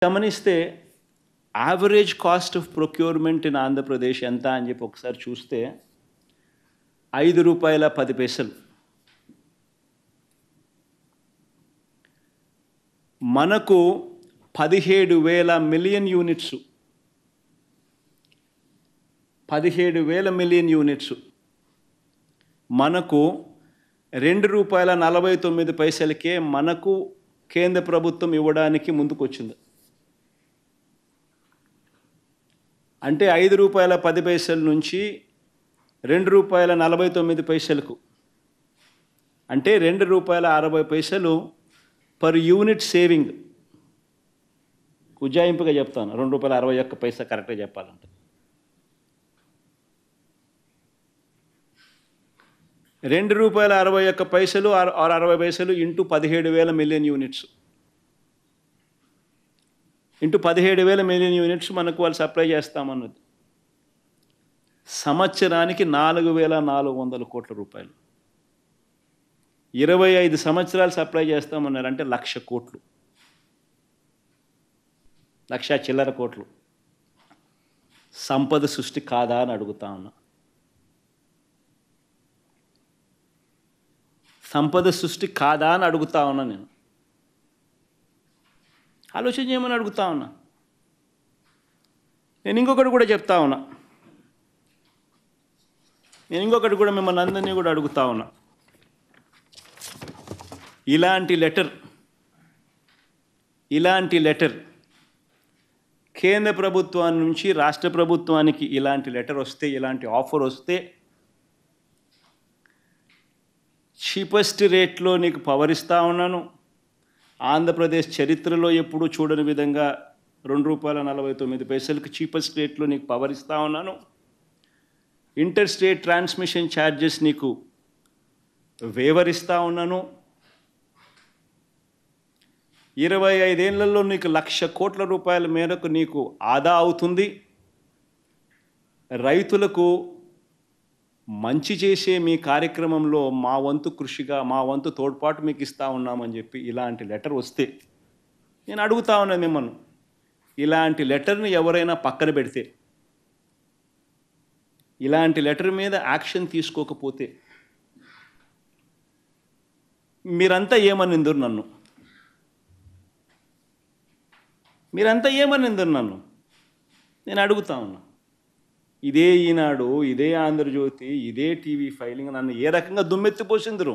గమనిస్తే average cost of procurement in Andhra Pradesh ఎంత అని చెప్పి ఒకసారి చూస్తే ₹5.10. మనకు 17,000 మిలియన్ యూనిట్స్ 17,000 మిలియన్ యూనిట్స్ మనకు ₹2.49కే మనకు కేంద్ర ప్రభుత్వం ఇవ్వడానికి ముందుకొచ్చింది. అంటే ₹5.10 నుంచి ₹2.49కు అంటే ₹2.60 పర్ యూనిట్ సేవింగ్. ఉజ్జాయింపుగా చెప్తాను, ₹2.61 కరెక్ట్గా చెప్పాలంటే. ₹2.61 or 60 into 17,000 million units into 17,000 million units మనకు వాళ్ళు సప్లై చేస్తామన్నది. సంవత్సరానికి ₹4,400 కోట్ల. 25 సంవత్సరాలు సప్లై చేస్తామన్నారు అంటే 1,00,000 కోట్లు, 1,00,000 చిల్లర కోట్లు. సంపద సృష్టి కాదా అని అడుగుతా ఉన్నా. సంపద సృష్టి కాదా అని అడుగుతా ఉన్నా. నేను ఆలోచన చేయమని అడుగుతా ఉన్నా. నేను ఇంకొకటి కూడా చెప్తా ఉన్నా. నేను ఇంకొకటి కూడా మిమ్మల్ని అందరినీ కూడా అడుగుతా ఉన్నా. ఇలాంటి లెటర్ కేంద్ర ప్రభుత్వాన్ని నుంచి రాష్ట్ర ప్రభుత్వానికి ఇలాంటి లెటర్ వస్తే, ఇలాంటి ఆఫర్ వస్తే, చీపెస్ట్ రేట్లో నీకు పవర్ ఇస్తూ ఉన్నాను, ఆంధ్రప్రదేశ్ చరిత్రలో ఎప్పుడూ చూడని విధంగా ₹2.49కి చీపెస్ట్ రేట్లో నీకు పవర్ ఇస్తూ ఉన్నాను, ఇంటర్ స్టేట్ ట్రాన్స్మిషన్ ఛార్జెస్ నీకు వేవర్ ఇస్తూ ఉన్నాను, 25 ఏళ్లలో నీకు ₹1,00,000 కోట్ల మేరకు నీకు ఆదా అవుతుంది, రైతులకు మంచి చేసే మీ కార్యక్రమంలో మా వంతు కృషిగా, మా వంతు తోడ్పాటు మీకు ఇస్తూ ఉన్నామని చెప్పి ఇలాంటి లెటర్ వస్తే, నేను అడుగుతా ఉన్నాను మిమ్మల్ని, ఇలాంటి లెటర్ని ఎవరైనా పక్కన పెడితే, ఇలాంటి లెటర్ మీద యాక్షన్ తీసుకోకపోతే మీరంతా ఏమనిందురు నన్ను? నేను అడుగుతా ఉన్నా. ఇదే ఈనాడు, ఇదే ఆంధ్రజ్యోతి, ఇదే టీవీ ఫైలింగ్ నన్ను ఏ రకంగా దుమ్మెత్తిపోసిందిరు.